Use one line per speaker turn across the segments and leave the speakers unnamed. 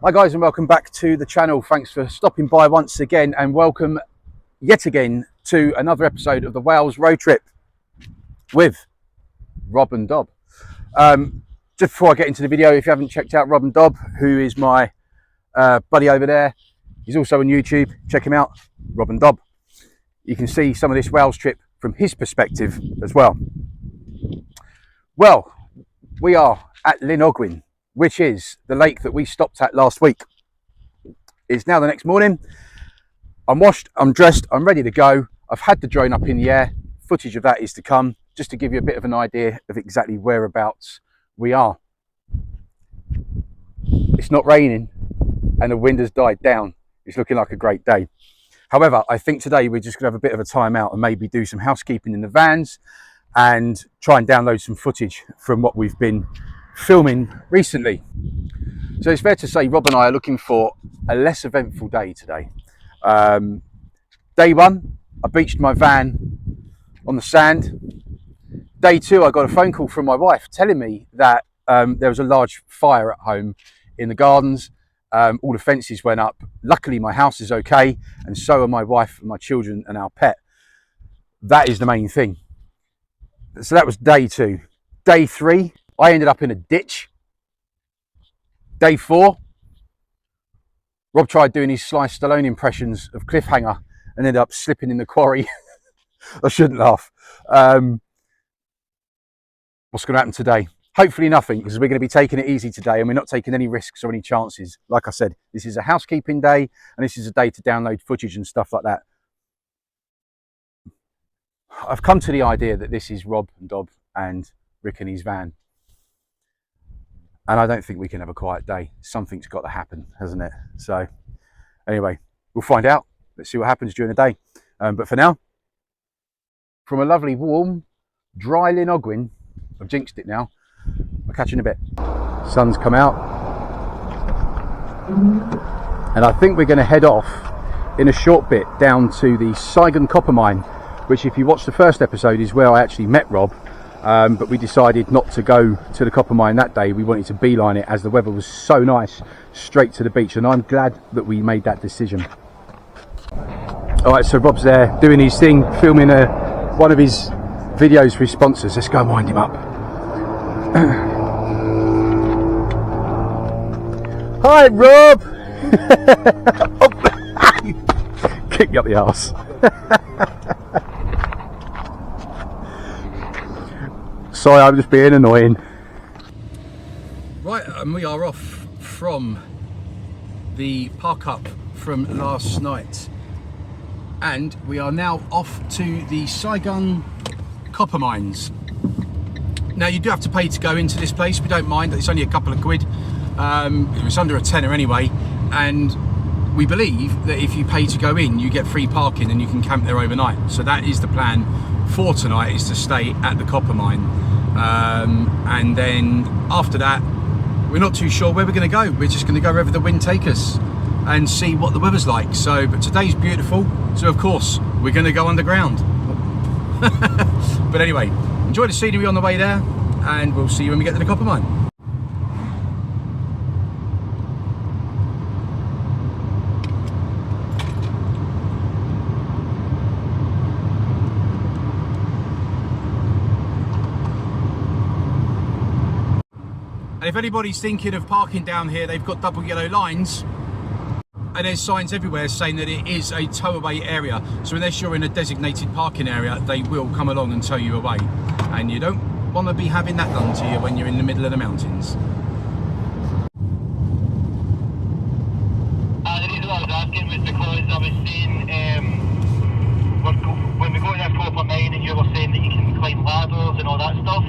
Hi guys, and welcome back to the channel. Thanks for stopping by once again, and welcome yet again to another episode of the Wales road trip with Rob and Dob. Just before I get into the video, if you haven't checked out Rob and Dob, who is my buddy over there, he's also on YouTube. Check him out, Rob and Dob. You can see some of this Wales trip from his perspective as well. Well, we are at Llyn Ogwen, which is the lake that we stopped at last week. It's now the next morning. I'm washed, I'm dressed, I'm ready to go. I've had the drone up in the air. Footage of that is to come, just to give you a bit of an idea of exactly whereabouts we are. It's not raining and the wind has died down. It's looking like a great day. However, I think today we're just gonna have a bit of a time out and maybe do some housekeeping in the vans and try and download some footage from what we've been filming recently. So it's fair to say Rob and I are looking for a less eventful day today. Day one, I beached my van on the sand. Day two, I got a phone call from my wife telling me that there was a large fire at home in the gardens. All the fences went up. Luckily my house is okay, and so are my wife and my children and our pet. That is the main thing. So that was day two. Day three, I ended up in a ditch. Day four, Rob tried doing his Sly Stallone impressions of Cliffhanger and ended up slipping in the quarry. I shouldn't laugh. What's going to happen today? Hopefully nothing, because we're going to be taking it easy today and we're not taking any risks or any chances. Like I said, this is a housekeeping day and this is a day to download footage and stuff like that. I've come to the idea that this is Rob and Dob and Rick and his van. And I don't think we can have a quiet day. Something's got to happen, hasn't it? So anyway, we'll find out. Let's see what happens during the day. But for now, from a lovely, warm, dry Llyn Ogwen, I've jinxed it now. I'll catch you in a bit. Sun's come out. And I think we're going to head off in a short bit down to the Saigon copper mine, which if you watch the first episode is where I actually met Rob. But we decided not to go to the copper mine that day. We wanted to beeline it as the weather was so nice, straight to the beach, and I'm glad that we made that decision. Alright, so Rob's there doing his thing, filming one of his videos for his sponsors. Let's go and wind him up. Hi Rob! Kick you up the arse. Sorry, I'm just being annoying. Right, and we are off from the park up from last night. And we are now off to the Saigon copper mines. Now you do have to pay to go into this place. We don't mind, it's only a couple of quid. It's under a tenner anyway. And we believe that if you pay to go in, you get free parking and you can camp there overnight. So that is the plan for tonight, is to stay at the copper mine. And then after that, we're not too sure where we're going to go. We're just going to go wherever the wind take us and see what the weather's like. So, but today's beautiful, so of course we're going to go underground. But anyway, enjoy the scenery on the way there, and we'll see you when we get to the copper mine. And if anybody's thinking of parking down here, they've got double yellow lines and there's signs everywhere saying that it is a tow away area. So unless you're in a designated parking area, they will come along and tow you away. And you don't want to be having that done to you when you're in the middle of the mountains.
The reason I was asking was because I was saying when we go to that copper mine and you were saying that you can climb ladders and all that stuff,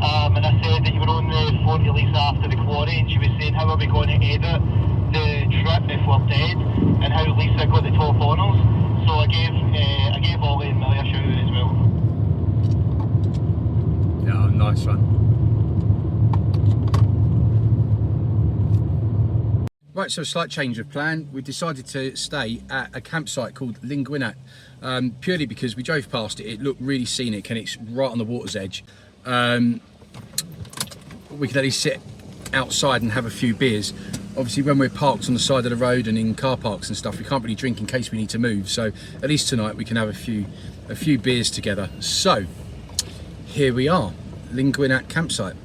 and I said that you were on the phone to Lisa after the quarry, and she was saying how are we going to edit the trip if we're dead, and how Lisa got the top honours. So I gave Ollie and Millie a shout out as well.
Yeah, nice one. Right, so a slight change of plan. We decided to stay at a campsite called Llyn Ogwen, purely because we drove past it. It looked really scenic and it's right on the water's edge. We could at least sit outside and have a few beers. obviously when we're parked on the side of the road and in car parks and stuff, we can't really drink in case we need to move. So at least tonight we can have a few beers together. So here we are, Linguinat campsite.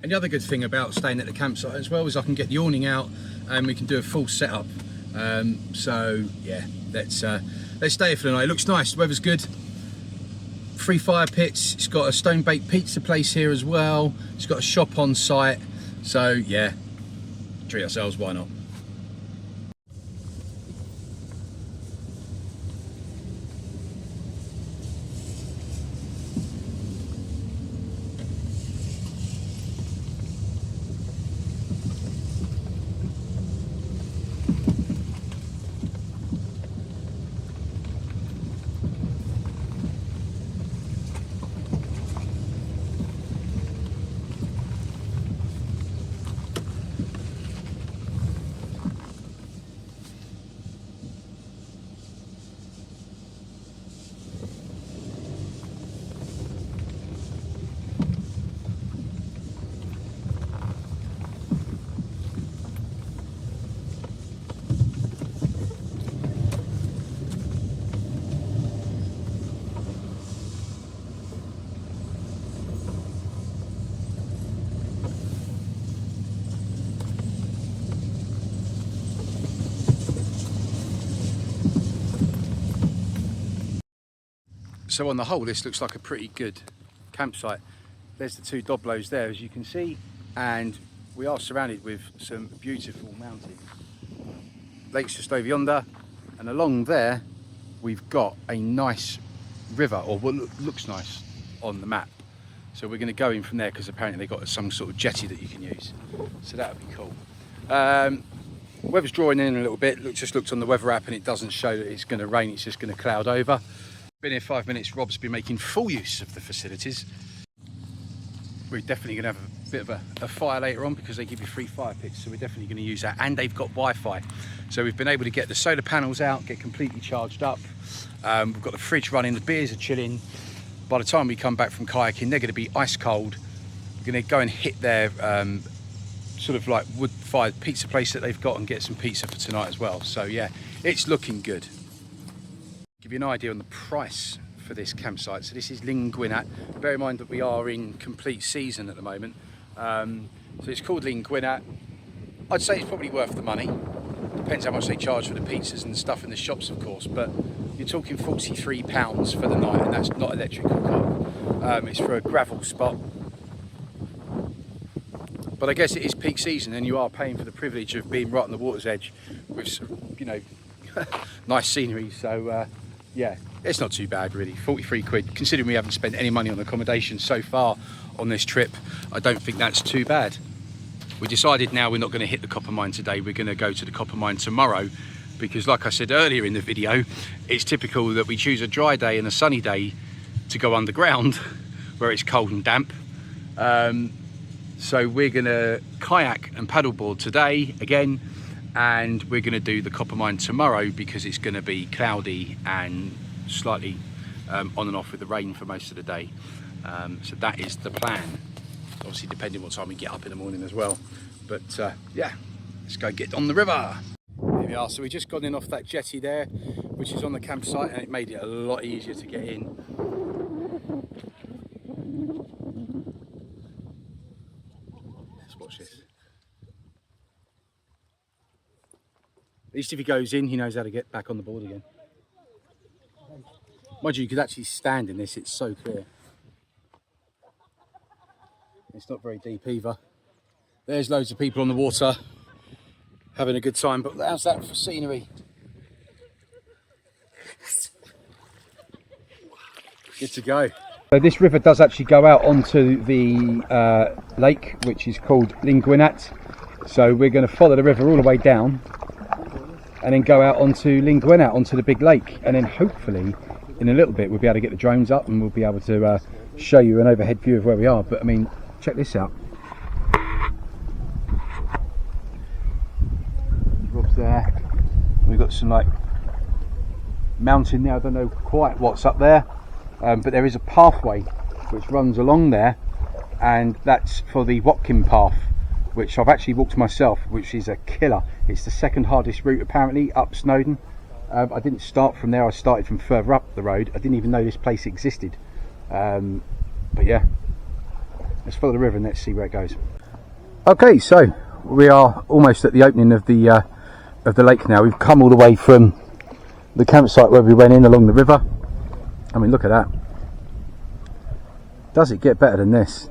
And the other good thing about staying at the campsite as well is I can get the awning out and we can do a full setup. So yeah, let's stay here for the night. It looks nice, the weather's good. 3 fire pits, it's got a stone baked pizza place here as well. It's got a shop on site. So yeah, treat ourselves, why not? So on the whole, this looks like a pretty good campsite. There's the 2 Doblos there, as you can see, and we are surrounded with some beautiful mountains. Lake's just over yonder, and along there we've got a nice river, or what looks nice on the map. So we're going to go in from there because apparently they've got some sort of jetty that you can use. So that would be cool. Weather's drawing in a little bit. Just looked on the weather app and it doesn't show that it's going to rain, it's just going to cloud over. Been here 5 minutes, Rob's been making full use of the facilities. We're definitely going to have a bit of a fire later on because they give you 3 fire pits, so we're definitely going to use that. And they've got Wi-Fi, so we've been able to get the solar panels out, get completely charged up. We've got the fridge running, the beers are chilling. By the time we come back from kayaking, they're going to be ice cold. We're going to go and hit their sort of like wood-fired pizza place that they've got and get some pizza for tonight as well. So yeah, it's looking good. Give you an idea on the price for this campsite. So this is Linguinat. Bear in mind that we are in complete season at the moment. So it's called Linguinat. I'd say it's probably worth the money. Depends how much they charge for the pizzas and stuff in the shops, of course, but you're talking £43 for the night, and that's not electric hookup. It's for a gravel spot. But I guess it is peak season and you are paying for the privilege of being right on the water's edge with some, you know, nice scenery. So yeah, it's not too bad really. 43 quid, considering we haven't spent any money on accommodation so far on this trip. I don't think that's too bad. We decided now we're not going to hit the copper mine today. We're going to go to the copper mine tomorrow because, like I said earlier in the video, it's typical that we choose a dry day and a sunny day to go underground where it's cold and damp. So we're going to kayak and paddleboard today again, and we're going to do the copper mine tomorrow because it's going to be cloudy and slightly on and off with the rain for most of the day. So that is the plan, obviously depending what time we get up in the morning as well. But yeah, let's go get on the river. Here we are. So we just got in off that jetty there, which is on the campsite, and it made it a lot easier to get in. Let's watch this. At least if he goes in, he knows how to get back on the board again. Mind you, you could actually stand in this, it's so clear. It's not very deep either. There's loads of people on the water having a good time, but how's that for scenery? Good to go. So this river does actually go out onto the lake, which is called Linguinat. So we're going to follow the river all the way down and then go out onto Linguinat, onto the big lake. And then hopefully in a little bit we'll be able to get the drones up and we'll be able to show you an overhead view of where we are. But I mean, check this out. Rob's there. We've got some like mountain there. I don't know quite what's up there. But there is a pathway which runs along there, and that's for the Watkin path, which I've actually walked myself, which is a killer. It's the second hardest route apparently up Snowdon. I didn't start from there, I started from further up the road. I didn't even know this place existed. But yeah, let's follow the river and let's see where it goes. Okay, so we are almost at the opening of the lake now. We've come all the way from the campsite where we went in along the river. I mean, look at that. Does it get better than this?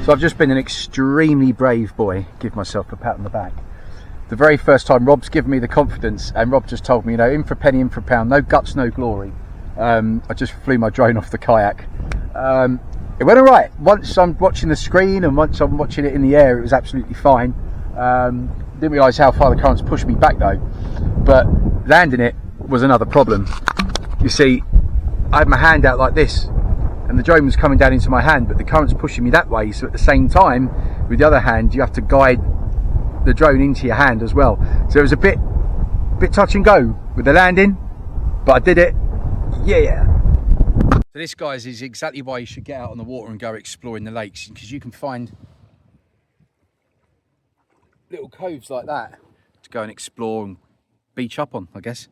So I've just been an extremely brave boy, give myself a pat on the back. The very first time Rob's given me the confidence, and Rob just told me, you know, in for a penny, in for a pound, no guts, no glory. I just flew my drone off the kayak. It went alright. Once I'm watching the screen and once I'm watching it in the air, it was absolutely fine. Didn't realise how far the currents pushed me back though. But landing it was another problem. You see, I had my hand out like this, and the drone was coming down into my hand, but the current's pushing me that way. So at the same time, with the other hand, you have to guide the drone into your hand as well. So it was a bit touch and go with the landing, but I did it. Yeah. So this, guys, is exactly why you should get out on the water and go exploring the lakes, because you can find little coves like that to go and explore and beach up on, I guess.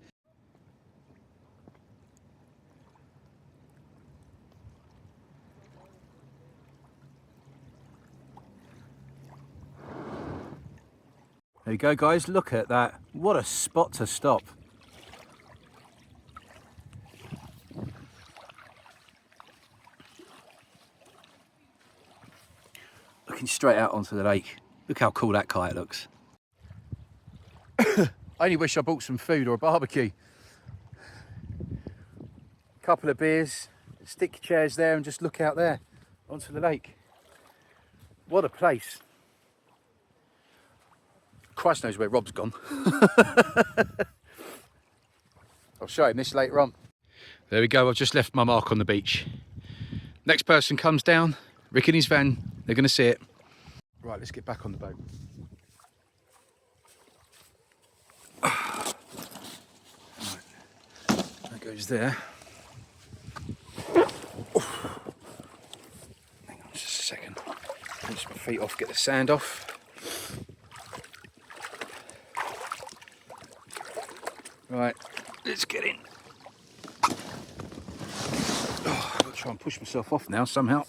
There you go, guys, look at that. What a spot to stop. Looking straight out onto the lake. Look how cool that kite looks. I only wish I bought some food or a barbecue. Couple of beers, stick chairs there and just look out there onto the lake. What a place. Christ knows where Rob's gone. I'll show him this later on. There we go, I've just left my mark on the beach. Next person comes down, Rick in his van, they're going to see it. Right, let's get back on the boat. Right. That goes there. Hang on just a second. Rinse my feet off, get the sand off. Right, let's get in. Oh, I've got to try and push myself off now somehow.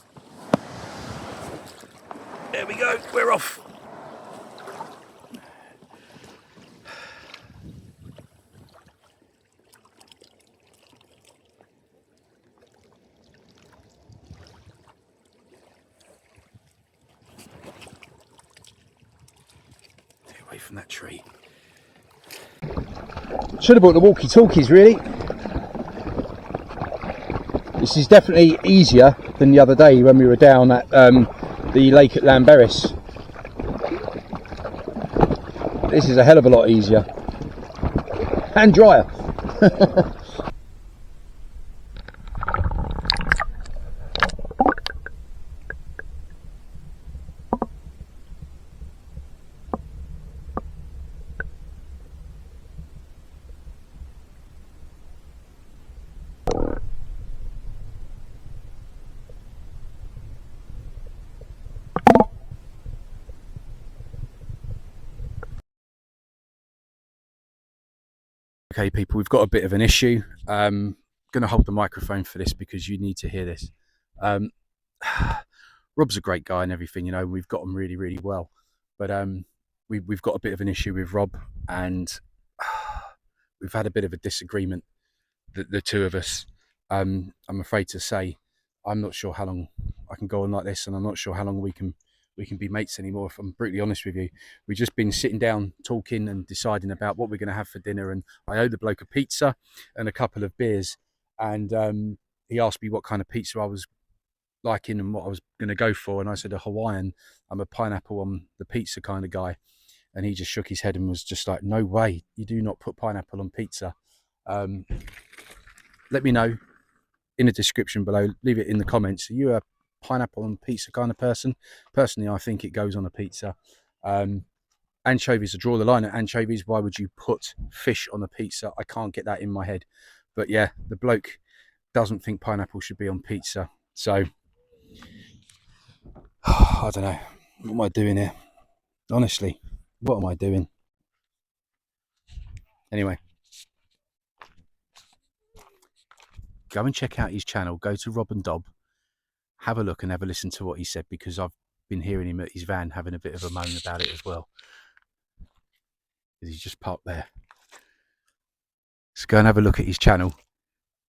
There we go, we're off. Stay away from that tree. Should have bought the walkie-talkies, really. This is definitely easier than the other day when we were down at the lake at Llanberis. This is a hell of a lot easier and drier. Okay, people, we've got a bit of an issue. Going to hold the microphone for this because you need to hear this. Rob's a great guy and everything, you know. We've got him really, really well, but we've got a bit of an issue with Rob, and we've had a bit of a disagreement, the two of us. I'm afraid to say, I'm not sure how long I can go on like this, and I'm not sure how long we can be mates anymore, if I'm brutally honest with you. We've just been sitting down talking and deciding about what we're going to have for dinner, and I owe the bloke a pizza and a couple of beers, and he asked me what kind of pizza I was liking and what I was going to go for, and I said a Hawaiian. I'm a pineapple on the pizza kind of guy, and he just shook his head and was just like, no way, you do not put pineapple on pizza. Let me know in the description below, leave it in the comments, are you a pineapple on pizza kind of person? Personally, I think it goes on a pizza. Anchovies, I draw the line at anchovies. Why would you put fish on a pizza? I can't get that in my head. But yeah, the bloke doesn't think pineapple should be on pizza. So I don't know, what am I doing here? Honestly, what am I doing? Anyway, go and check out his channel. Go to Rob and Dob, have a look and have a listen to what he said, because I've been hearing him at his van having a bit of a moan about it as well. He's just parked there. So go and have a look at his channel.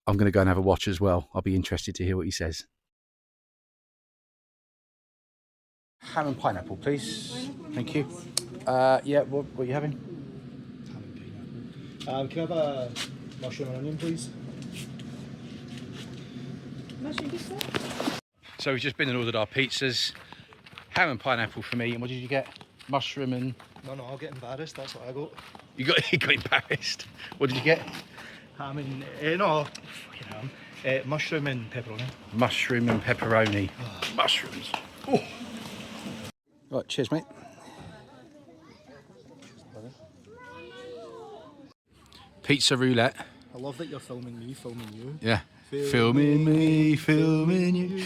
I'm going to go and have a watch as well. I'll be interested to hear what he says. Ham and pineapple, please. Thank you. Yeah, what are you having?
Ham and pineapple. Can I have a mushroom and onion, please?
Mushroom pizza?
So we've just been and ordered our pizzas. Ham and pineapple for me. And what did you get? Mushroom and...
No, I'll get embarrassed. That's what I got.
You got embarrassed. What did you get?
Ham and... no, fucking ham. Mushroom and pepperoni.
Mushroom and pepperoni. Mushrooms. Oh. Right, cheers, mate. Pizza roulette.
I love that you're filming me, filming you.
Yeah. Filming me, filming you.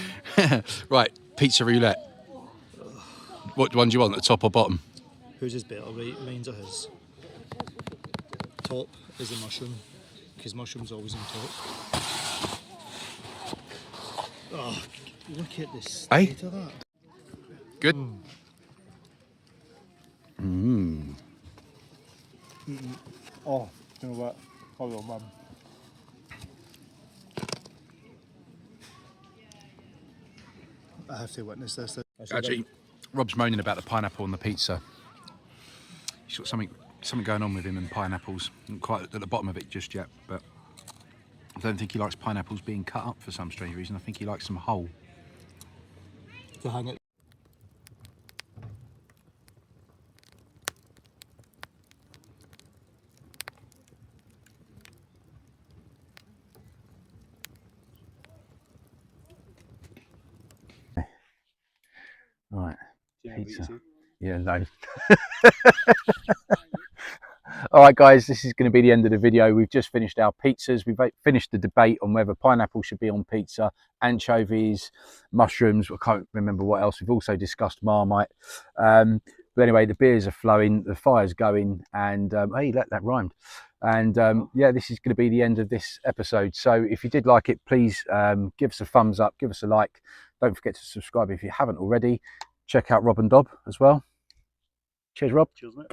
Right, pizza roulette. What one do you want, the top or bottom?
Whose is better, right? Mine's or his? Top is the mushroom, because mushroom's always on top. Oh, look at this state of that.
Good.
Oh, you know what? Hold on, Mum. I have to witness this.
Actually, Rob's moaning about the pineapple on the pizza. He's got something going on with him and pineapples. Not quite at the bottom of it just yet, but I don't think he likes pineapples being cut up for some strange reason. I think he likes them whole.
To hang it.
Right,
Do you know
pizza.
what you
Yeah, no. All right, guys, this is going to be the end of the video. We've just finished our pizzas. We've finished the debate on whether pineapple should be on pizza, anchovies, mushrooms. I can't remember what else. We've also discussed Marmite. But anyway, the beers are flowing, the fire's going, and hey, that rhymed. And yeah, this is going to be the end of this episode. So if you did like it, please give us a thumbs up, give us a like. Don't forget to subscribe if you haven't already. Check out Rob and Dob as well. Cheers, Rob.
Cheers, mate.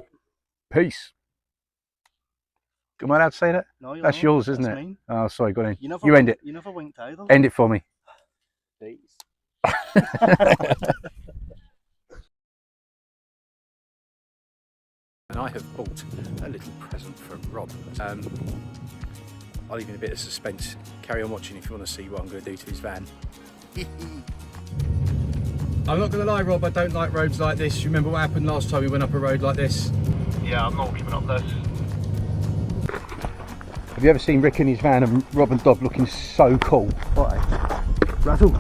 Peace. Am I allowed to say that?
No, you're
That's
not.
yours, isn't
That's
it?
mine.
Oh, sorry, go on in.
You
You end it.
You never winked either.
End it for me.
Peace.
And I have bought a little present for Rob. I'll leave you in a bit of suspense. Carry on watching if you want to see what I'm going to do to his van. I'm not going to lie, Rob, I don't like roads like this. You remember what happened last time we went up a road like this?
Yeah, I'm not keeping up this.
Have you ever seen Rick in his van and Rob and Dob looking so cool? Right. Rattle.